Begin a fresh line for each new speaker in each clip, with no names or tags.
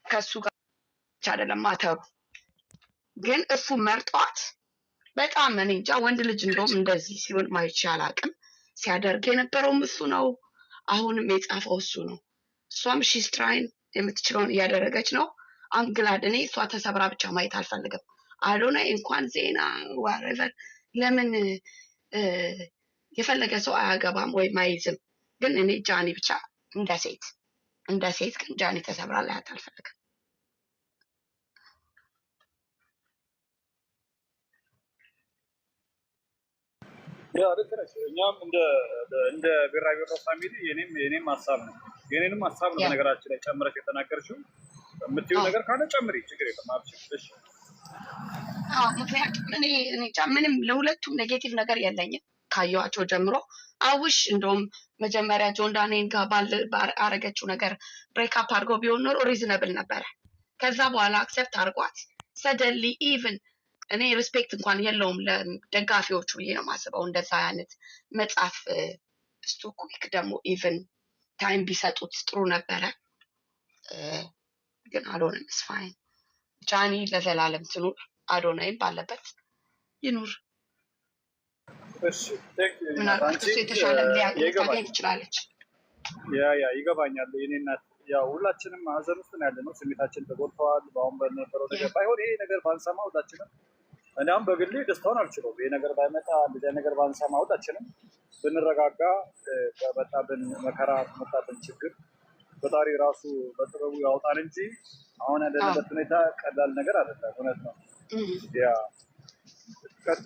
ከሱ ጋር አይደለም ማተሩ ግን እሱ መርጧት በጣም እኔ እንጃ ወንድ ልጅ እንደውም እንደዚህ ሲሆን ማይቻ አላቅም ሲያደርግ የነበረውም እሱ ነው አሁንም የጻፈው እሱ ነው እሷም she's trying የምትችለውን እያደረገች ነው አንግላድ እኔ እሷ ተሰብራ ብቻ ማየት አልፈልግም አዶናይ እንኳን ዜና whatever ለምን የፈለገ ሰው አያገባም ወይ ማይዝም ግን እኔ ጃኒ ብቻ እንደ ሴት ግን ጃኒ ተሰብራ ላይ አልፈልግም
ያ ለተረሽ እኛም እንደ ብራቢሮ ፋሚሊ የኔም ሀሳብ ነው የኔንም ሀሳብ ነው ነገራችን ላይ ጨምረሽ የተናገርሽው የምትይው ነገር ካለ ጨምሪ ችግር የለም አብሽሽ
ምክንያቱም እኔ ምንም ለሁለቱም ኔጌቲቭ ነገር የለኝም ካየዋቸው ጀምሮ አውሽ እንደውም መጀመሪያ ጆን ዳንኤል ጋር አረገችው ነገር ብሬክ አፕ አድርጎ ቢሆን ኖሮ ሪዝነብል ነበር ከዛ በኋላ አክሰፕት አድርጓት ሰደንሊ ኢቭን እኔ ሪስፔክት እንኳን የለውም ለደጋፊዎቹ ብዬ ነው ማስበው እንደዛ አይነት መጽሐፍ እስቱ ኩክ ደግሞ ኢቭን ታይም ቢሰጡት ጥሩ ነበረ ግን አልሆነም ስፋይን ጃኒ ለዘላለም ትኑር አዶናይም ባለበት ይኑር
እሺ ቴንክ ዩ
ምናልባት እሱ የተሻለ ሊያገኝ ትችላለች
ያ ይገባኛል የኔ እናት ያው ሁላችንም ሀዘን ውስጥ ነው ያለነው ስሜታችን ተጎድተዋል በአሁን በነበረው ነገር ባይሆን ይሄ ነገር ባንሰማ ሁላችንም እኛም በግሌ ደስታውን አልችለውም ይሄ ነገር ባይመጣ እንደዚህ ነገር ባንሰማ ሁላችንም ብንረጋጋ በመጣብን መከራ በመጣብን ችግር ፈጣሪ ራሱ በጥበቡ ያውጣን እንጂ አሁን ያለበት ሁኔታ ቀላል ነገር አይደለም እውነት ነው ያ ከቲ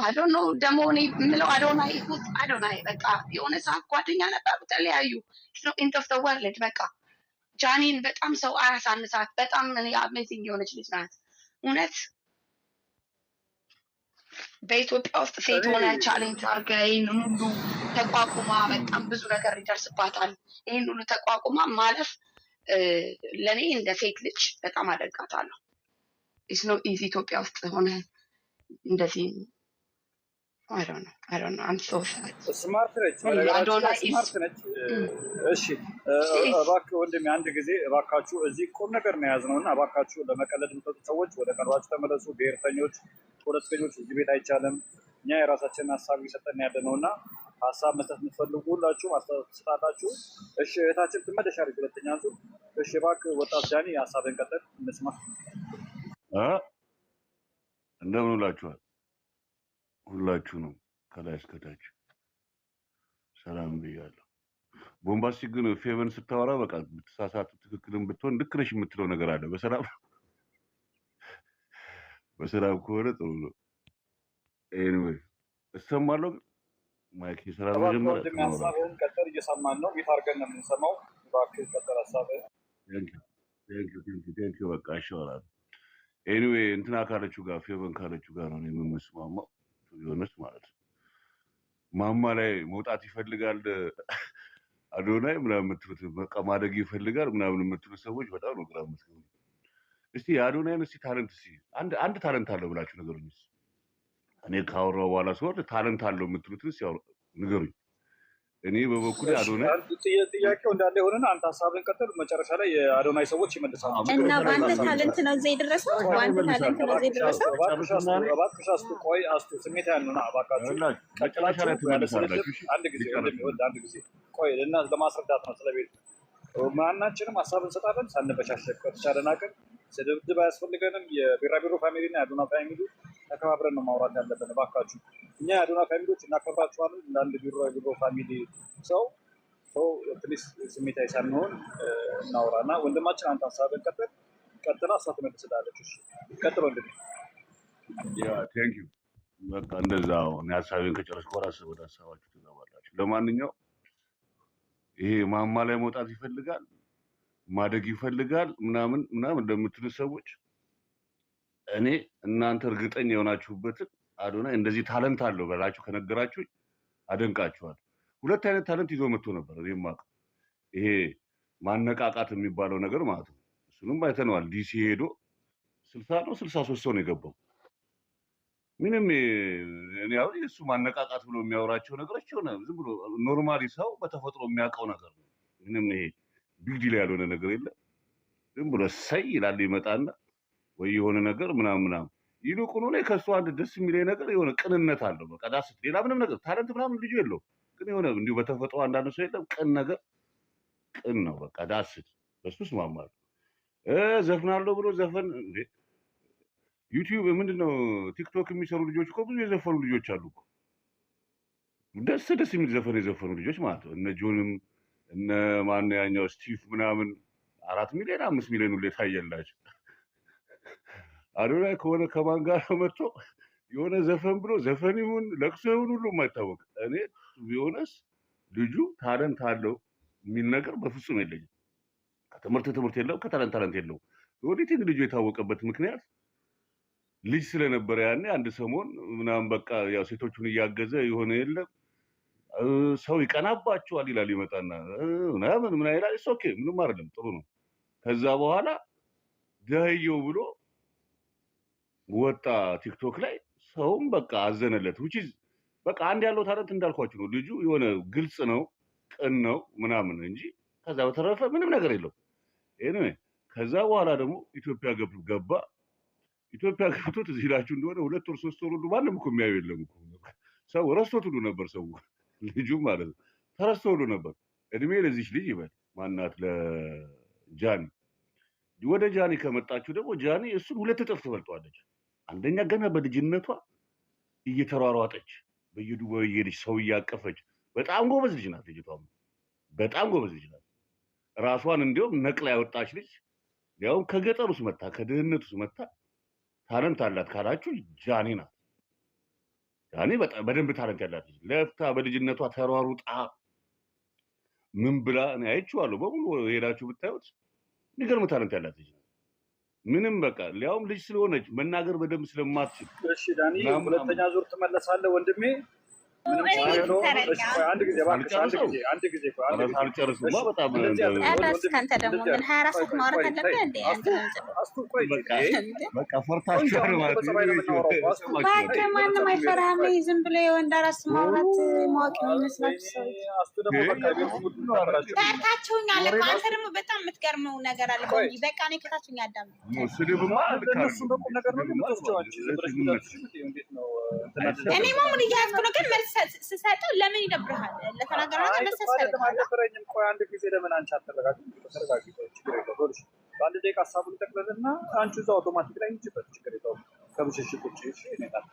I don't know ደግሞ እኔ የምለው አዶናይ በቃ የሆነ ሰዓት ጓደኛ ነበሩ ተለያዩ ነው ኢንድ ኦፍ ዘ ወርልድ በቃ ጃኒን በጣም ሰው አያሳንሳት በጣም አሜዚንግ የሆነች ልጅ ናት እውነት በኢትዮጵያ ውስጥ ሴት ሆነ ቻሌንጅ አድርጋ ይህን ሁሉ ተቋቁማ በጣም ብዙ ነገር ይደርስባታል ይህን ሁሉ ተቋቁማ ማለፍ ለእኔ እንደ ሴት ልጅ በጣም አደርጋታለሁ ኢትስ ኖት ኢዚ ኢትዮጵያ ውስጥ ሆነ እንደዚህ I don't know. I'm so sad.
ስማርት ነች ስማርት ነች እሺ እባክህ ወንድሜ አንድ ጊዜ እባካችሁ እዚህ ቁም ነገር ነው ያዝነውና እባካችሁ ለመቀለድ የምትወጡ ሰዎች ወደ ቀልባችሁ ተመለሱ ብሔርተኞች ፖለቲከኞች እዚህ ቤት አይቻልም እኛ የራሳችንን ሀሳብ እየሰጠን ያለነውና ሀሳብ መስጠት የምትፈልጉ ሁላችሁም አስተሳሰባችሁ እሺ እህታችን ትመለሻለች ሁለተኛ ዙር እሺ እባክህ ወጣት ጃኒ ሀሳብን ቀጥል እንስማ
እንደምን ውላችኋል ሁላችሁ ነው ከላይ እስከታች ሰላም ብያለሁ ቦምባስቲክ ግን ፌቨን ስታወራ በቃ ብትሳሳቱ ትክክልም ብትሆን ልክ ነሽ የምትለው ነገር አለ በሰላም ከሆነ ጥሩ ነው ኤኒዌይ እሰማለሁ ማይክ ይሰራል መጀመሪያ
ሀሳብን ቀጥል እየሰማን ነው ቤት አድርገን ነው የምንሰማው እባክህ ቀጥል ሀሳብህን
ቴንክ ዩ በቃ ይሻላል ኤኒዌይ እንትና ካለችው ጋር ፌቨን ካለችው ጋር ነው የምመስማማው ዮናስ ማለት ማማ ላይ መውጣት ይፈልጋል አዶናይ ምናምን የምትሉት በቃ ማደግ ይፈልጋል ምናምን የምትሉት ሰዎች በጣም ነው ግራ የምትገቡ እስቲ አዶናይን እስቲ ታለንት እስቲ አንድ ታለንት አለው ብላችሁ ነገሩኝ እኔ ካወራው በኋላ ሰው ታለንት አለው የምትሉት እስቲ ንገሩኝ እኔ በበኩሌ አዶናይ
ጥያቄው እንዳለ ይሆንና አንተ ሀሳብን ቀጥል መጨረሻ ላይ የአዶናይ ሰዎች ይመልሳሉ
እና ባንተ ታለንት ነው እዚህ የደረሰው ባንተ ታለንት ነው እዚህ የደረሰው
እባክሽ አስቱ ቆይ አስቱ ስሜት ያንኑና እባካችሁ ቀጥላችሁ አንድ ጊዜ ቆይ እና ለማስረዳት ነው ስለቤት ማናችንም ሀሳብ እንሰጣለን ሳንበሻሸቅ ከተቻለን አቅም ስድብድብ አያስፈልገንም የቢራቢሮ ፋሚሊ እና የአዶና ፋሚሊ ተከባብረን ነው ማውራት ያለብን እባካችሁ እኛ የአዶና ፋሚሊዎች እናከብራችኋለን እንዳንድ ቢራቢሮ ፋሚሊ ሰው ትንሽ ስሜታዊ ሳንሆን እናውራና ወንድማችን አንተ ሀሳብን ቀጥላ እሷ ትመልስላለች እሺ ቀጥሎ እንግዲህ
ያ ቴንክ ዩ በቃ እንደዛው እኔ ሀሳቤን ከጨረስኩ በኋላ ወደ ሀሳባችሁ ትገባላችሁ ለማንኛውም ይሄ ማማ ላይ መውጣት ይፈልጋል ማደግ ይፈልጋል ምናምን እንደምትሉ ሰዎች እኔ እናንተ እርግጠኛ የሆናችሁበት አዶናይ እንደዚህ ታለንት አለው በላችሁ ከነገራችሁ አደንቃችኋል ሁለት አይነት ታለንት ይዞ መጥቶ ነበር እኔማ ይሄ ማነቃቃት የሚባለው ነገር ማለት ነው እሱንም አይተነዋል ዲሲ ሄዶ 60 ነው 63 ሰው ነው የገባው ምንም እኔ ያው እሱ ማነቃቃት ብሎ የሚያወራቸው ነገሮች ሆነ ዝም ብሎ ኖርማሊ ሰው በተፈጥሮ የሚያውቀው ነገር ነው ምንም ይሄ ቢግ ዲል ያልሆነ ነገር የለም። ዝም ብሎ ሰይ ይላል ይመጣና ወይ የሆነ ነገር ምናምን ይልቁኑ ላይ ከሱ አንድ ደስ የሚለኝ ነገር የሆነ ቅንነት አለው። በቃ ዳስ ሌላ ምንም ነገር ታለንት ምናምን ልጁ የለው፣ ግን የሆነ እንዲሁ በተፈጥሮ አንዳንድ ሰው የለም ቅን ነገር ቅን ነው። በቃ ዳስ በሱ እስማማለሁ። ዘፍናለሁ ብሎ ዘፈን እንዴ ዩቲዩብ ምንድነው ቲክቶክ የሚሰሩ ልጆች እኮ ብዙ የዘፈኑ ልጆች አሉ እኮ ደስ የሚል ዘፈን የዘፈኑ ልጆች ማለት ነው። እነ ጆንም እነ ማን ያኛው ስቲቭ ምናምን 4 ሚሊዮን 5 ሚሊዮን ሁሉ የታየላቸው አዶናይ ከሆነ ከማን ጋር መጥቶ የሆነ ዘፈን ብሎ ዘፈን ይሁን ለቅሶ ይሁን ሁሉ የማይታወቅ እኔ ቢሆንስ ልጁ ታለንት አለው የሚል ነገር በፍጹም የለኝም። ከትምህርት የለው ከታለንት የለው። ወዲት ልጁ የታወቀበት ምክንያት ልጅ ስለነበረ ያኔ አንድ ሰሞን ምናምን በቃ ያው ሴቶቹን እያገዘ የሆነ የለም ሰው ይቀናባቸዋል ይላል ይመጣና ምን ይላል ኦኬ ምንም አይደለም ጥሩ ነው። ከዛ በኋላ ደህየው ብሎ ወጣ ቲክቶክ ላይ ሰውም በቃ አዘነለት which is በቃ አንድ ያለው ታለንት እንዳልኳችሁ ነው። ልጁ የሆነ ግልጽ ነው ቅን ነው ምናምን እንጂ ከዛ በተረፈ ምንም ነገር የለው። anyway ከዛ በኋላ ደግሞ ኢትዮጵያ ገባ። ኢትዮጵያ ገብቶት እዚህ ላችሁ እንደሆነ 2 ወር 3 ወር ሁሉ ማንም እኮ የሚያዩ የለም እኮ ሰው ረስቶት ሁሉ ነበር። ሰው ልጁ ማለት ነው ተረስቶ ሁሉ ነበር። እድሜ ለዚህ ልጅ ይበል ማናት ለጃኒ ወደ ጃኒ ከመጣችሁ ደግሞ ጃኒ እሱን 2 እጥፍ ትበልጠዋለች። አንደኛ ገና በልጅነቷ እየተሯሯጠች በየዱባይ እየሄደች ሰው እያቀፈች በጣም ጎበዝ ልጅ ናት። ልጅቷ በጣም ጎበዝ ልጅ ናት። ራሷን እንዲያውም ነቅላ ያወጣች ልጅ ያው ከገጠር ውስጥ መጣ ከድህነት ውስጥ መጣ ታለንት አላት ካላችሁ ጃኒ ናት። ጃኒ በጣም በደንብ ታለንት ያላት ልጅ ለፍታ በልጅነቷ ተሯሩጣ ምን ብላ እኔ አይቼዋለሁ። በሙሉ ሄዳችሁ ብታዩት የሚገርም ታለንት ያላት ልጅ ናት። ምንም በቃ ሊያውም ልጅ ስለሆነች መናገር በደንብ ስለማትችል
እሺ ዳኒ ሁለተኛ ዙር ትመለሳለህ ወንድሜ። ምንም ችግር የለውም። እሺ አንድ ጊዜ እባክሽ አንድ ጊዜ
አልጨርስማ በጣም
ካንተ ደግሞ ግን 24 ሰዓት ማውራት አለብህ እንዴ?
አስቱ ቆይ
በቃ ፈርታችሁ ማለት ነው።
በቃ ማንም አይፈራም። ዝም ብሎ የወንድ አራስ ማውራት ማወቅ የሚመስላችሁ ሰዎች
አስቱ ደግሞ በቃ
ፈርታችሁኛል እኮ። አንተ ደግሞ በጣም የምትገርመው ነገር አለ። በቃ እኔ ከታችሁኝ አዳም
ስድብማ
እነሱ በቁም ነገር ነው የምትወስጂዋለሽ። እንዴት ነው
እኔ ማሙን እያያዝኩ ነው ግን መልስ ስሰጠው ለምን ይደብርሃል? ለተናገረው ነገር መልስ ሰጠው
አልነበረኝም። ቆይ አንድ ጊዜ ለምን አንቺ አትረጋጊም? ተረጋጊ። ችግር የለውም። በአንድ ደቂቃ ሀሳቡን ጠቅለልና አንቺ እዛው አውቶማቲክ ላይ እንጂበት ችግር የለውም። ከብሽሽት ውጭ እሺ ይነጣል።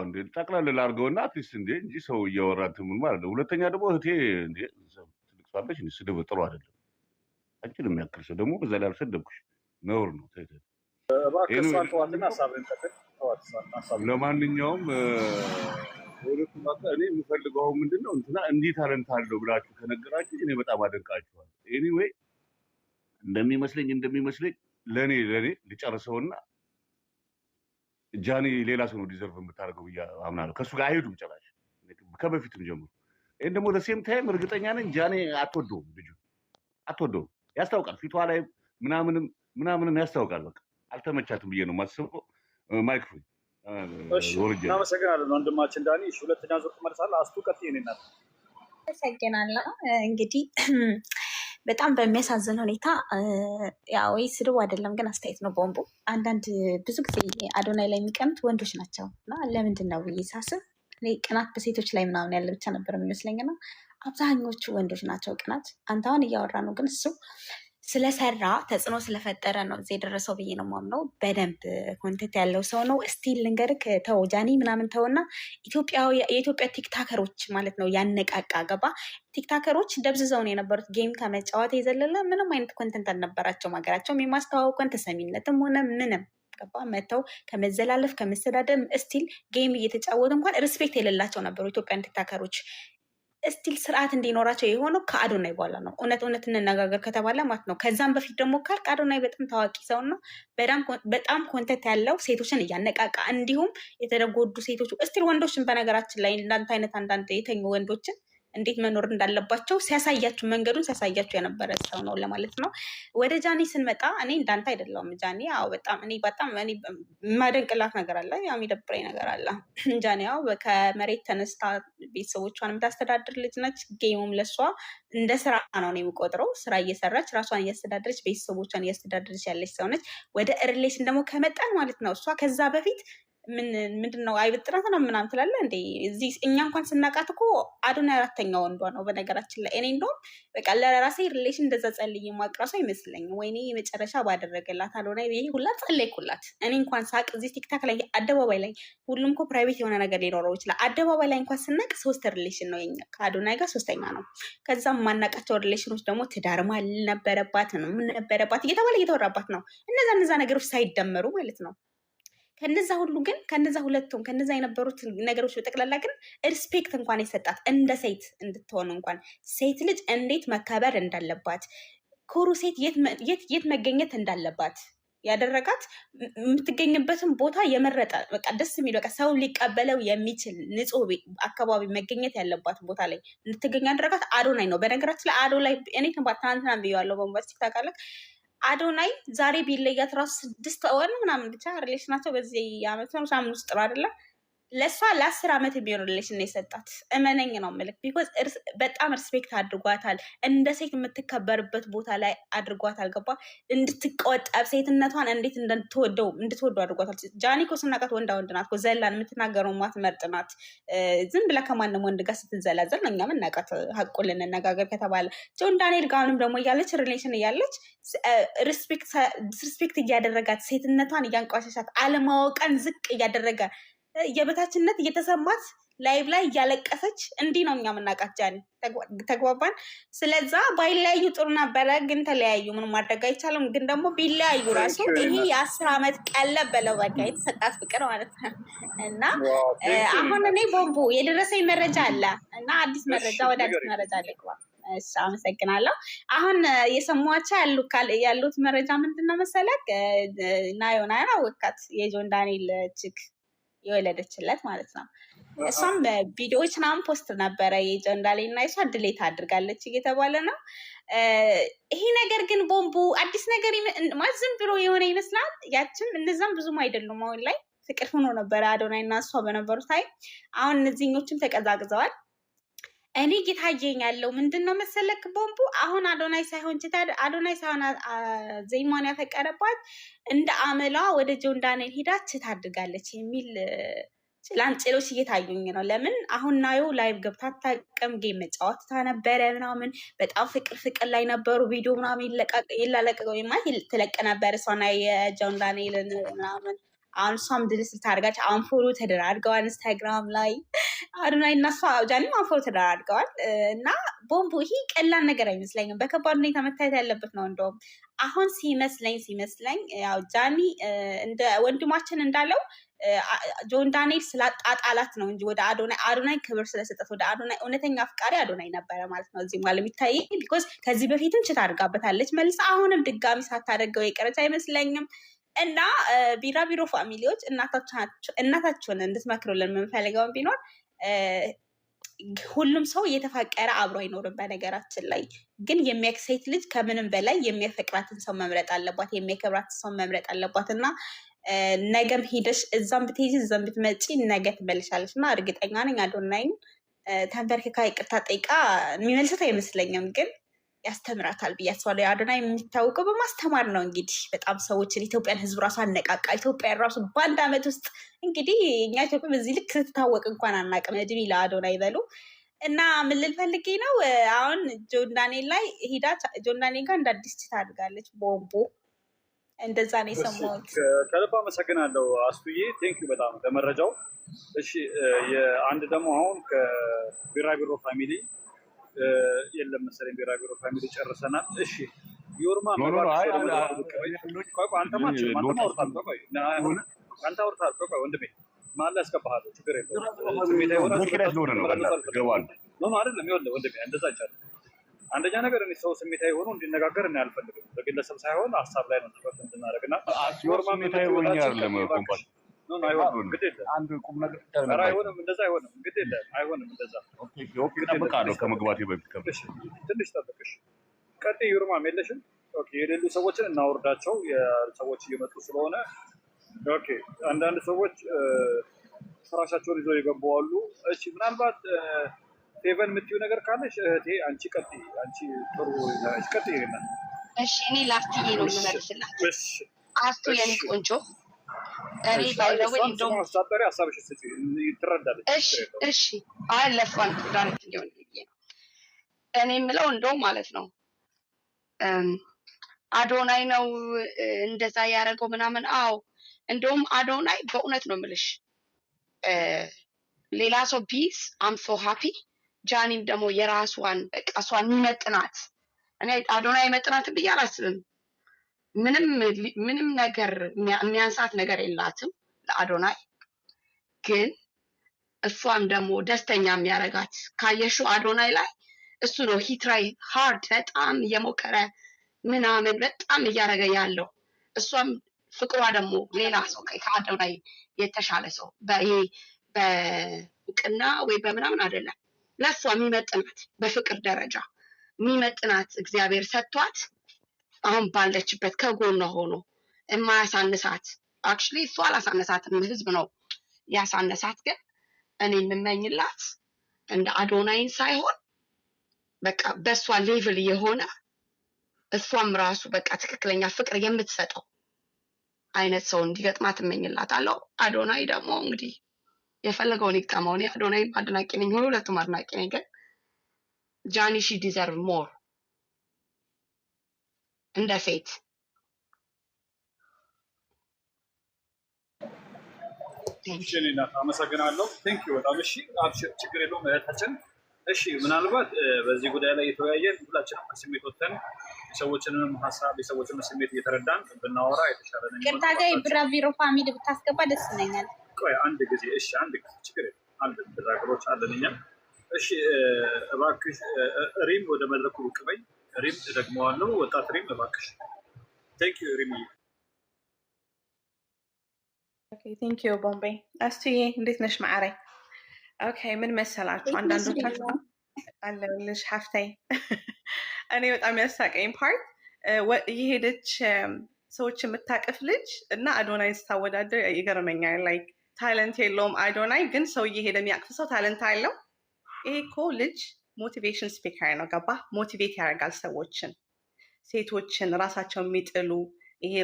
እንዴ ጠቅላላ ላድርገውና አትሊስት እንጂ ሰው እያወራ እንትን ምን ማለት ነው። ሁለተኛ ደግሞ እህቴ እንዴ ትልቅ ሳለች ስድብ ጥሩ አይደለም። አንቺን የሚያክል ሰው ደግሞ በዛ ላይ አልሰደብኩሽ ነውር ነው።
እባክህ ተዋትና ሀሳብህን ጠቅል።
ለማንኛውም እኔ የምፈልገው ምንድነው እንትና እንዲህ ታለንት አለው ብላችሁ ከነገራችሁ እኔ በጣም አደንቃችኋለሁ። ኤኒዌይ እንደሚመስለኝ ለኔ ልጨርሰውና ጃኒ ሌላ ሰው ነው ዲዘርቭ የምታደርገው ብዬ አምናለሁ። ከሱ ጋር አይሄዱም ጭራሽ ከበፊትም ጀምሮ። ይሄን ደግሞ ለሴም ታይም እርግጠኛ ነኝ ጃኒ አትወደውም፣ ልጁ አትወደውም። ያስታውቃል፣ ፊቷ ላይ ምናምንም ያስታውቃል። በቃ አልተመቻትም ብዬ ነው የማስበው። ማይክ ፍሪ
እናመሰግናለን ወንድማችን ዳኒ። ሁለተኛ ዙር ትመልሳለህ። አስቱ ቀጥይ። እኔ እናት
አመሰግናለሁ። እንግዲህ በጣም በሚያሳዝን ሁኔታ ያው ስድብ አይደለም ግን አስተያየት ነው ቦምቡ። አንዳንድ ብዙ ጊዜ አዶናይ ላይ የሚቀኑት ወንዶች ናቸው እና ለምንድን ነው ብዬ ሳስብ እኔ ቅናት በሴቶች ላይ ምናምን ያለ ብቻ ነበር የሚመስለኝና አብዛኞቹ ወንዶች ናቸው ቅናት። አንተ አሁን እያወራ ነው ግን እሱ ስለሰራ ተጽዕኖ ስለፈጠረ ነው እዚህ የደረሰው ብዬ ነው የማምነው። በደንብ ኮንቴንት ያለው ሰው ነው። እስቲል ልንገርህ ተው ጃኒ ምናምን ተውና የኢትዮጵያ ቲክታከሮች ማለት ነው ያነቃቃ ገባ። ቲክታከሮች ደብዝዘው ነው የነበሩት። ጌም ከመጫወት የዘለለ ምንም አይነት ኮንቴንት አልነበራቸውም። ሀገራቸውም የማስተዋወቀን ተሰሚነትም ሆነ ምንም ገባ መተው ከመዘላለፍ ከመሰዳደም እስቲል ጌም እየተጫወቱ እንኳን ሪስፔክት የሌላቸው ነበሩ ኢትዮጵያን ቲክታከሮች። እስቲል ስርዓት እንዲኖራቸው የሆነው ከአዶናይ በኋላ ነው። እውነት እንነጋገር ከተባለ ማለት ነው። ከዛም በፊት ደግሞ ካልክ አዶናይ በጣም ታዋቂ ሰው እና በጣም ኮንተንት ያለው ሴቶችን እያነቃቃ እንዲሁም የተጎዱ ሴቶች እስቲል ወንዶችን በነገራችን ላይ እንዳንተ አይነት አንዳንድ የተኙ ወንዶችን እንዴት መኖር እንዳለባቸው ሲያሳያችሁ መንገዱን ሲያሳያችሁ የነበረ ሰው ነው ለማለት ነው። ወደ ጃኒ ስንመጣ እኔ እንዳንተ አይደለሁም። ጃኒ ያው በጣም እኔ የማደንቅላት ነገር አለ፣ ያው የሚደብረኝ ነገር አለ። ጃኒ ያው ከመሬት ተነስታ ቤተሰቦቿን የምታስተዳድር ልጅ ነች። ጌሙም ለሷ እንደ ስራ ነው የሚቆጥረው። ስራ እየሰራች ራሷን እያስተዳደረች ቤተሰቦቿን እያስተዳደረች ያለች ሰው ነች። ወደ ሪሌሽን ደግሞ ከመጣን ማለት ነው እሷ ከዛ በፊት ምንድን ነው አይበጥራት ነው ምናምን ትላለህ እንዴ? እዚህ እኛ እንኳን ስናውቃት እኮ አዶናይ 4ኛ ወንዷ ነው በነገራችን ላይ። እኔ እንደውም በቃ ለራሴ ሪሌሽን እንደዛ ጸልዬ ማቅራሱ አይመስለኝም። ወይኔ የመጨረሻ ባደረገላት አዶናይ ይሄ ሁላ ጸለይኩላት። እኔ እንኳን ሳቅ እዚህ ቲክታክ ላይ አደባባይ ላይ ሁሉም እኮ ፕራይቬት የሆነ ነገር ሊኖረው ይችላል። አደባባይ ላይ እንኳን ስናቅ 3 ሪሌሽን ነው የኛ ከአዶናይ ጋር 3ኛ ነው። ከዛም ማናቃቸው ሪሌሽኖች ደግሞ ትዳርም አልነበረባት ነው ምን ነበረባት እየተባለ እየተወራባት ነው። እነዛ ነገሮች ሳይደመሩ ማለት ነው። ከነዛ ሁሉ ግን ከነዛ ሁለቱም ከነዛ የነበሩት ነገሮች በጠቅላላ ግን ሪስፔክት እንኳን የሰጣት እንደ ሴት እንድትሆን እንኳን ሴት ልጅ እንዴት መከበር እንዳለባት ኩሩ ሴት የት መገኘት እንዳለባት ያደረጋት የምትገኝበትን ቦታ የመረጠ በቃ ደስ የሚል በቃ ሰው ሊቀበለው የሚችል ንጹህ አካባቢ መገኘት ያለባት ቦታ ላይ እንድትገኝ ያደረጋት አዶናይ ነው። በነገራችን ላይ አዶናይ እኔ ትናንትና ብዬዋለሁ በሞባስቲክ ታውቃለህ። አዶናይ ዛሬ ቢለያት ራሱ 6 ወር ምናምን ብቻ ሪሌሽናቸው በዚህ ዓመት ነው ሳምንት ውስጥ ነው አይደለ? ለእሷ ለ10 ዓመት የሚሆን ሪሌሽን የሰጣት እመነኝ ነው የምልህ። ቢኮዝ በጣም ሪስፔክት አድርጓታል። እንደ ሴት የምትከበርበት ቦታ ላይ አድርጓታል። ገባ? እንድትቆጠብ ሴትነቷን እንዴት እንድትወደው አድርጓታል። ጃኒ እኮ ስናውቃት ወንዳ ወንድ ናት እኮ ዘላን የምትናገረው ማትመርጥ ናት። ዝም ብላ ከማንም ወንድ ጋር ስትዘላዘል ነው እኛ የምናውቃት። ሀቁን ልንነጋገር ከተባለ ጆን ዳንኤል ጋርም ደግሞ እያለች ሪሌሽን እያለች ሪስፔክት እያደረጋት ሴትነቷን እያንቋሸሻት አለማወቀን ዝቅ እያደረገ የበታችነት እየተሰማት ላይቭ ላይ እያለቀሰች እንዲህ ነው እኛ የምናውቃት ጃኒ። ተግባባን? ስለዛ ባይለያዩ ጥሩ ነበረ፣ ግን ተለያዩ። ምንም ማድረግ አይቻልም። ግን ደግሞ ቢለያዩ ራሱ ይሄ የ10 ዓመት ቀለብ በለው በቃ የተሰጣት ፍቅር ማለት ነው። እና አሁን እኔ ቦምቡ የደረሰኝ መረጃ አለ እና አዲስ መረጃ ወደ አዲስ መረጃ ልግባ። እሺ አመሰግናለሁ። አሁን የሰማኋቸው ያሉት መረጃ ምንድን ነው መሰለህ? ናዮናን አወቃት የጆን ዳንኤል ችክ የወለደችለት ማለት ነው። እሷም ቪዲዮዎች ምናምን ፖስት ነበረ የጆን ዳንኤል እና እሷ ድሌት አድርጋለች እየተባለ ነው። ይሄ ነገር ግን ቦምቡ አዲስ ነገር ማለት ዝም ብሎ የሆነ ይመስላል። ያችም እነዛም ብዙም አይደሉም። አሁን ላይ ፍቅር ሆኖ ነበረ አዶናይ እና እሷ በነበሩት ታይም። አሁን እነዚህኞችም ተቀዛቅዘዋል። እኔ ጌታዬኝ ያለው ምንድን ነው መሰለክ ቦምቡ አሁን አዶናይ ሳይሆን ዜማን ያፈቀረባት እንደ አመሏ ወደ ጆን ዳንኤል ሄዳ ችት አድርጋለች የሚል ጭላንጭሎች እየታዩኝ ነው። ለምን አሁን ናዮ ላይቭ ገብታ አታውቅም። ጌም መጫወት ነበረ ምናምን በጣም ፍቅር ላይ ነበሩ። ቪዲዮ ምናምን ይላለቀቀው ማለት ትለቅ ነበር እሷና የጆን ዳንኤልን ምናምን። አሁን እሷም ድልስ ልታደርጋች አንፎሎ ተደራርገዋል ኢንስታግራም ላይ አዶናይ እና እሷ ጃኒም አንፎሎ ተደራርገዋል። እና ቦምቡ ይሄ ቀላል ነገር አይመስለኝም። በከባድ ሁኔታ መታየት ያለበት ነው። እንደውም አሁን ሲመስለኝ ያው ጃኒ እንደ ወንድማችን እንዳለው ጆን ዳንኤል ስላጣጣላት ነው እንጂ ወደ አዶናይ ክብር ስለሰጠት ወደ አዶናይ እውነተኛ አፍቃሪ አዶናይ ነበረ ማለት ነው እዚህ ማለት የሚታይ። ቢኮዝ ከዚህ በፊትም ችት አድርጋበታለች መልስ አሁንም ድጋሚ ሳታደርገው የቀረች አይመስለኝም። እና ቢራቢሮ ፋሚሊዎች እናታቸውን እንድትመክሩልን የምንፈልገውን ቢኖር ሁሉም ሰው እየተፋቀረ አብሮ አይኖርም። በነገራችን ላይ ግን ሴት ልጅ ከምንም በላይ የሚያፈቅራትን ሰው መምረጥ አለባት፣ የሚያከብራትን ሰው መምረጥ አለባት። እና ነገም ሄደሽ እዛም ብትሄጂ እዛም ብትመጪ ነገ ትመልሻለች። እና እርግጠኛ ነኝ አዶናይን ተንበርክካ ይቅርታ ጠይቃ የሚመልሰት አይመስለኝም፣ ግን ያስተምራታል ብዬ አስባለሁ። አዶናይ የሚታወቀው በማስተማር ነው። እንግዲህ በጣም ሰዎችን ኢትዮጵያን ሕዝብ ራሱ አነቃቃ። ኢትዮጵያን ራሱ በአንድ ዓመት ውስጥ እንግዲህ እኛ ኢትዮጵያ በዚህ ልክ ስትታወቅ እንኳን አናውቅም። እድሜ ለአዶናይ በሉ። እና ምን ልል ፈልጌ ነው አሁን ጆን ዳንኤል ላይ ሄዳ ጆን ዳንኤል ጋር እንደ አዲስ ችት አድርጋለች ቦምቦ። እንደዛ ነው የሰማሁት።
ከልብ አመሰግናለሁ አስቱዬ፣ ቴንኪው በጣም ለመረጃው። እሺ የአንድ ደግሞ አሁን ከቢራቢሮ ፋሚሊ የለም መሰለኝ ቢራቢሮ ፋሚሊ ጨርሰናል። እሺ ዮርማ አንተ አውርታል ወንድሜ ማለ ያስገባሃል። ችግር የለውም አይደለም ይኸውልህ ወንድሜ እንደዛ ይቻላል። አንደኛ ነገር እኔ ሰው ስሜታዊ ሆኖ እንዲነጋገር እኔ አልፈልግም። በግለሰብ ሳይሆን ሀሳብ ላይ ነው ትኩረት እንድናደርግና ዮርማ አይሆንም። ግድ የለም
አንድ ቁም ነገር
ኧረ አይሆንም፣ እንደዛ አይሆንም። ግድ የለም አይሆንም እንደዛ።
ኦኬ እጠብቃለሁ ከመግባቴ በፊት
ትንሽ ጠብቅሽ። ቀጥይ ዩርማም የለሽም። ኦኬ የሌሉ ሰዎችን እናወርዳቸው። ሰዎች እየመጡ ስለሆነ ኦኬ። አንዳንድ ሰዎች ፍራሻቸውን ይዘው የገቡ አሉ። እሺ ምናልባት ፌቨን የምትይው ነገር ካለሽ እህቴ አንቺ ቀጥይ። አንቺ ጥሩ ነሽ፣ ቀጥይ ይላል።
እሺ እኔ ላስትዬ ነው የምመልስላት። አስቱ የኔ ቆንጆ እኔ ባይዘወይ እንደውም
ማሳጠሪ ሀሳብሽ ስጪ ትረዳለች።
እሺ አለፋን ዳርክ እንዲሆን ነው እኔ የምለው እንደውም ማለት ነው አዶናይ ነው እንደዛ ያደረገው ምናምን። አዎ እንደውም አዶናይ በእውነት ነው የምልሽ ሌላ ሰው ቢስ አም ሶ ሃፒ። ጃኒም ደግሞ የራሷን እሷን የሚመጥናት እኔ አዶናይ መጥናት ብዬ አላስብም። ምንም ነገር የሚያንሳት ነገር የላትም ለአዶናይ። ግን እሷም ደግሞ ደስተኛ የሚያደርጋት ካየሽው አዶናይ ላይ እሱ ነው ሂትራይ ሃርድ በጣም እየሞከረ ምናምን በጣም እያደረገ ያለው። እሷም ፍቅሯ ደግሞ ሌላ ሰው ከአዶናይ የተሻለ ሰው በእውቅና ወይ በምናምን አይደለም። ለእሷ የሚመጥናት በፍቅር ደረጃ የሚመጥናት እግዚአብሔር ሰጥቷት አሁን ባለችበት ከጎኗ ሆኖ የማያሳንሳት። አክቹሊ እሷ አላሳነሳትም፣ ህዝብ ነው ያሳነሳት። ግን እኔ የምመኝላት እንደ አዶናይን ሳይሆን በቃ በእሷ ሌቭል የሆነ እሷም ራሱ በቃ ትክክለኛ ፍቅር የምትሰጠው አይነት ሰው እንዲገጥማት እመኝላታለሁ። አዶናይ ደግሞ እንግዲህ የፈለገውን ይግጠመው። እኔ አዶናይም አድናቂ ነኝ፣ ሁለቱም አድናቂ ነኝ። ግን ጃኒ ሺ ዲዘርቭ ሞር እንደ ሴት።
አመሰግናለሁ። ቴንክ ዩ በጣም እሺ። ችግር የለውም እህታችን። እሺ ምናልባት በዚህ ጉዳይ ላይ የተወያየን ሁላችንም ከስሜት ወጥተን የሰዎችንም ሀሳብ የሰዎችንም ስሜት እየተረዳን ብናወራ የተሻለ ነው።
ቅርታጋ የብራቪሮ ፋሚሊ ብታስገባ ደስ ይለኛል።
ቆይ አንድ ጊዜ እሺ፣ አንድ ጊዜ ችግር የለም። አንድ ብራገሮች አለን እኛም። እሺ እባክሽ ሪም ወደ መድረኩ ብቅ በይ። ሪም ደግመዋለሁ። ወጣት ሪም እባክሽ። ቴንክ ዩ ሪም።
ኦኬ ቴንክ ዩ ቦምቤ። አስቱዬ እንዴት ነሽ ማዕረይ? ኦኬ ምን መሰላችሁ አንዳንዶቻችሁ አለልሽ ሀፍታይ እኔ በጣም ያሳቀኝ ፓርት እየሄደች ሰዎች የምታቅፍ ልጅ እና አዶናይ ስታወዳደር ይገርመኛል። ላይክ ታለንት የለውም አዶናይ፣ ግን ሰው እየሄደ የሚያቅፍ ሰው ታለንት አለው። ይሄ እኮ ልጅ ሞቲቬሽን ስፒከር ነው። ገባ? ሞቲቬት ያደርጋል ሰዎችን፣ ሴቶችን ራሳቸው የሚጥሉ ይሄ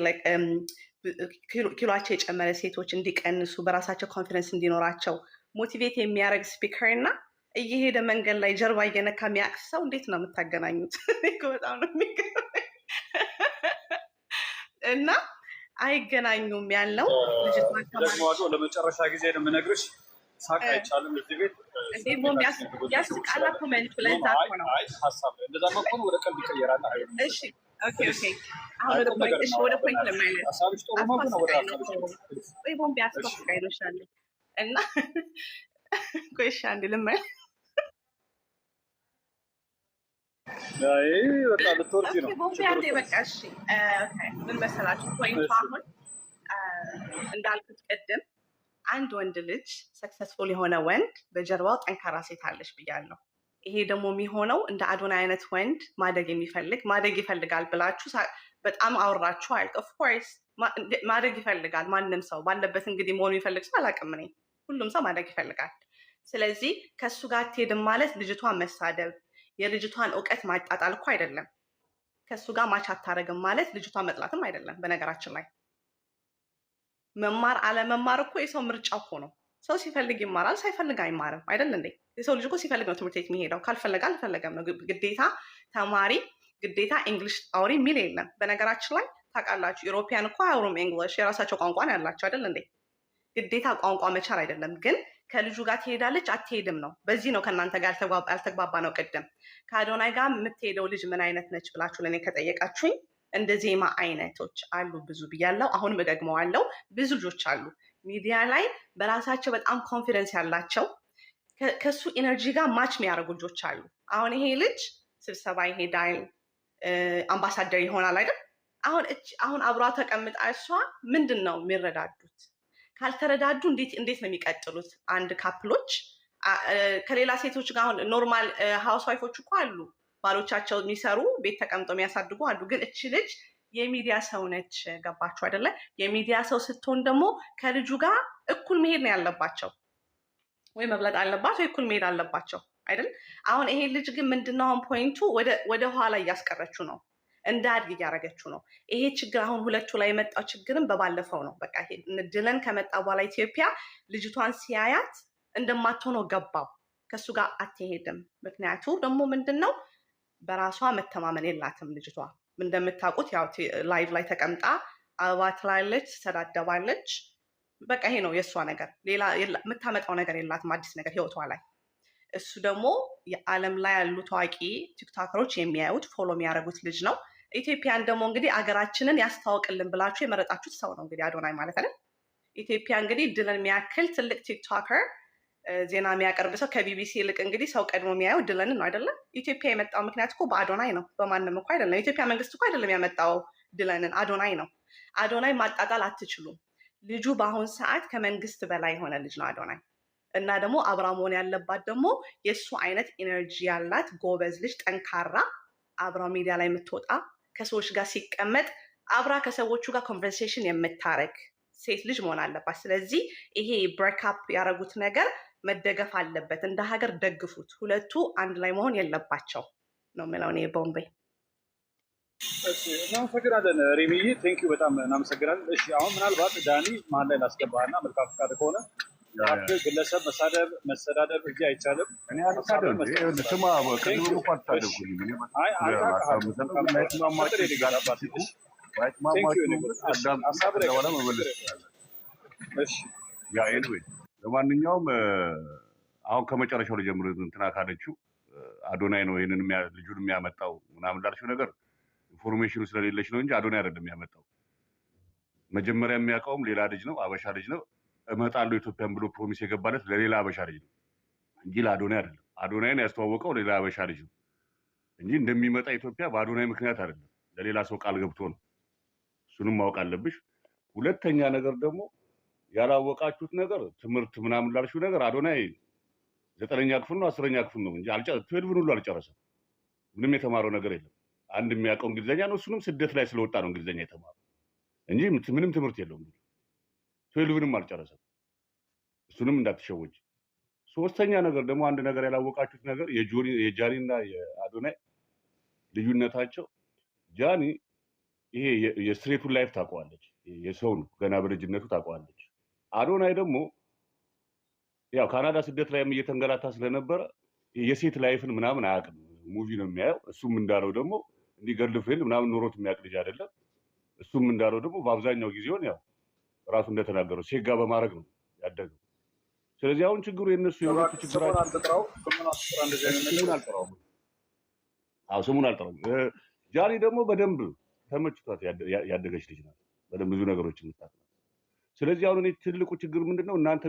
ኪሏቸው የጨመረ ሴቶች እንዲቀንሱ በራሳቸው ኮንፊደንስ እንዲኖራቸው ሞቲቬት የሚያደርግ ስፒከር እና እየሄደ መንገድ ላይ ጀርባ እየነካ የሚያቅፍ ሰው እንዴት ነው የምታገናኙት? በጣም ነው የሚገርመኝ። እና አይገናኙም ያለው
ልጅ ለመጨረሻ ጊዜ ነው የምነግርሽ። ሳቅ አይቻልም እዚህ ቤት
ያስቃላ ኮመንቱ ለዛ ነው
ሀሳብ እንደዛ መሆኑ ወደ ቀልድ ይቀየራል።
እሺ ኦኬ አሁን ወደ ፖይንት ለማለት
ሀሳብሽ ጥሩ ነው ግን ወደ
ወይ ቦምቤ አስፈቅቃይ ነው ሻለ እና ቆይሻ አንድ ልማይ
አይ በቃ ልትወርጂ ነው
ቦምቤ አንዴ በቃ እሺ ምን መሰላችሁ ፖይንቱ አሁን እንዳልኩት ቅድም አንድ ወንድ ልጅ ሰክሰስፉል የሆነ ወንድ በጀርባው ጠንካራ ሴት አለሽ ብያለሁ። ይሄ ደግሞ የሚሆነው እንደ አዶናይ አይነት ወንድ ማደግ ይፈልጋል ብላችሁ በጣም አወራችኋል። ኦፍኮርስ ማደግ ይፈልጋል ማንም ሰው ባለበት እንግዲህ መሆኑ ይፈልግ ሰው አላውቅም እኔ። ሁሉም ሰው ማደግ ይፈልጋል። ስለዚህ ከእሱ ጋር አትሄድም ማለት ልጅቷን መሳደብ፣ የልጅቷን እውቀት ማጣጣል እኮ አይደለም። ከእሱ ጋር ማች አታረግም ማለት ልጅቷን መጥላትም አይደለም። በነገራችን ላይ መማር አለመማር እኮ የሰው ምርጫ እኮ ነው። ሰው ሲፈልግ ይማራል፣ ሳይፈልግ አይማርም። አይደል እንዴ? የሰው ልጅ እኮ ሲፈልግ ነው ትምህርት ቤት የሚሄደው። ካልፈለገ አልፈለገም ነው። ግዴታ ተማሪ፣ ግዴታ እንግሊሽ አውሪ የሚል የለም። በነገራችን ላይ ታውቃላችሁ፣ ኢሮፒያን እኮ አያወሩም እንግሊሽ፣ የራሳቸው ቋንቋ ነው ያላቸው። አይደል እንዴ? ግዴታ ቋንቋ መቻል አይደለም። ግን ከልጁ ጋር ትሄዳለች አትሄድም ነው። በዚህ ነው ከእናንተ ጋር ያልተግባባ ነው። ቅድም ከአዶናይ ጋር የምትሄደው ልጅ ምን አይነት ነች ብላችሁ ለእኔ ከጠየቃችሁኝ እንደ ዜማ አይነቶች አሉ ብዙ ብያለው። አሁንም እደግመዋለው። ብዙ ልጆች አሉ ሚዲያ ላይ በራሳቸው በጣም ኮንፊደንስ ያላቸው ከሱ ኢነርጂ ጋር ማች የሚያደርጉ ልጆች አሉ። አሁን ይሄ ልጅ ስብሰባ ይሄዳል፣ አምባሳደር ይሆናል አይደል? አሁን አብሯ ተቀምጣ እሷ ምንድን ነው የሚረዳዱት? ካልተረዳዱ እንዴት ነው የሚቀጥሉት? አንድ ካፕሎች ከሌላ ሴቶች ጋር አሁን ኖርማል ሃውስ ዋይፎች እኮ አሉ፣ ባሎቻቸው የሚሰሩ ቤት ተቀምጠው የሚያሳድጉ አሉ። ግን እቺ ልጅ የሚዲያ ሰው ነች። ገባችሁ አይደለ? የሚዲያ ሰው ስትሆን ደግሞ ከልጁ ጋር እኩል መሄድ ነው ያለባቸው፣ ወይ መብለጥ አለባት ወይ እኩል መሄድ አለባቸው አይደል? አሁን ይሄ ልጅ ግን ምንድነው አሁን ፖይንቱ ወደ ኋላ እያስቀረችው ነው፣ እንዳድግ እያደረገችው ነው። ይሄ ችግር አሁን ሁለቱ ላይ የመጣው ችግርም በባለፈው ነው። በቃ ይሄ ድለን ከመጣ በኋላ ኢትዮጵያ ልጅቷን ሲያያት እንደማትሆነው ገባው። ከሱ ጋር አትሄድም። ምክንያቱ ደግሞ ምንድነው በራሷ መተማመን የላትም ልጅቷ። እንደምታውቁት ያው ላይቭ ላይ ተቀምጣ አበባ ትላለች፣ ትሰዳደባለች። በቃ ይሄ ነው የእሷ ነገር። ሌላ የምታመጣው ነገር የላትም አዲስ ነገር ህይወቷ ላይ። እሱ ደግሞ የዓለም ላይ ያሉ ታዋቂ ቲክቶከሮች የሚያዩት ፎሎ የሚያደርጉት ልጅ ነው። ኢትዮጵያን ደግሞ እንግዲህ አገራችንን ያስታውቅልን ብላችሁ የመረጣችሁት ሰው ነው እንግዲህ አዶናይ ማለት አይደል? ኢትዮጵያ እንግዲህ ድልን የሚያክል ትልቅ ቲክቶከር ዜና የሚያቀርብ ሰው ከቢቢሲ ይልቅ እንግዲህ ሰው ቀድሞ የሚያየው ድለንን ነው አይደለም? ኢትዮጵያ የመጣው ምክንያት እኮ በአዶናይ ነው፣ በማንም እኮ አይደለም። የኢትዮጵያ መንግስት እኮ አይደለም ያመጣው ድለንን፣ አዶናይ ነው። አዶናይ ማጣጣል አትችሉም። ልጁ በአሁን ሰዓት ከመንግስት በላይ የሆነ ልጅ ነው አዶናይ። እና ደግሞ አብራ መሆን ያለባት ደግሞ የእሱ አይነት ኢነርጂ ያላት ጎበዝ ልጅ፣ ጠንካራ፣ አብራ ሚዲያ ላይ የምትወጣ ከሰዎች ጋር ሲቀመጥ አብራ ከሰዎቹ ጋር ኮንቨርሴሽን የምታረግ ሴት ልጅ መሆን አለባት። ስለዚህ ይሄ ብሬክአፕ ያደረጉት ነገር መደገፍ አለበት። እንደ ሀገር ደግፉት። ሁለቱ አንድ ላይ መሆን የለባቸው ነው የምለው እኔ ቦምቤ።
እናመሰግናለን ሪሚዬ፣ ቴንኪው በጣም እናመሰግናለን። እሺ አሁን ምናልባት ዳኒ መሀል ላይ ላስገባህና መልካም ፈቃድ ከሆነ ግለሰብ መሰዳደብ እዚህ አይቻልም።
ስማ ከድሮ እኮ አታደርጉልኝ። ለማንኛውም አሁን ከመጨረሻው ልጀምር። እንትና ካለችው አዶናይ ነው ይሄንን ልጁን የሚያመጣው ምናምን ላልሽው ነገር ኢንፎርሜሽኑ ስለሌለች ነው እንጂ አዶናይ አይደለም የሚያመጣው። መጀመሪያ የሚያውቀውም ሌላ ልጅ ነው፣ አበሻ ልጅ ነው። እመጣለሁ ኢትዮጵያን ብሎ ፕሮሚስ የገባለት ለሌላ አበሻ ልጅ ነው እንጂ ለአዶናይ አይደለም። አዶናይን ያስተዋወቀው ሌላ አበሻ ልጅ ነው እንጂ እንደሚመጣ ኢትዮጵያ በአዶናይ ምክንያት አይደለም፣ ለሌላ ሰው ቃል ገብቶ ነው። እሱንም ማወቅ አለብሽ። ሁለተኛ ነገር ደግሞ ያላወቃችሁት ነገር ትምህርት ምናምን ላልሽው ነገር አዶናይ 9ኛ ክፍል ነው 10ኛ ክፍል ነው እንጂ 12 ሁሉ አልጨረሰም። ምንም የተማረው ነገር የለም። አንድ የሚያውቀው እንግሊዘኛ ነው። እሱንም ስደት ላይ ስለወጣ ነው እንግሊዘኛ የተማረው እንጂ ምንም ትምህርት የለውም። 12ንም አልጨረሰም። እሱንም እንዳትሸወጅ። ሶስተኛ ነገር ደግሞ አንድ ነገር ያላወቃችሁት ነገር የጃኒና የአዶናይ ልዩነታቸው፣ ጃኒ ይሄ የስትሬቱን ላይፍ ታውቀዋለች፣ የሰውን ገና በልጅነቱ ታውቀዋለች። አዶናይ ደግሞ ያው ካናዳ ስደት ላይም እየተንገላታ ስለነበረ የሴት ላይፍን ምናምን አያውቅም። ሙቪ ነው የሚያየው። እሱም እንዳለው ደግሞ እንዲገርል ፍሬንድ ምናምን ኖሮት የሚያውቅ ልጅ አይደለም። እሱም እንዳለው ደግሞ በአብዛኛው ጊዜውን ያው ራሱ እንደተናገረው ሴጋ በማድረግ ነው ያደገው። ስለዚህ አሁን ችግሩ የነሱ የሁለቱ ችግራቸው ስሙን አልጠራውም። ጃኒ ደግሞ በደንብ ተመችቷት ያደገች ልጅ ናት። በደንብ ብዙ ነገሮች የምታውቅ። ስለዚህ አሁን እኔ ትልቁ ችግር ምንድነው እናንተ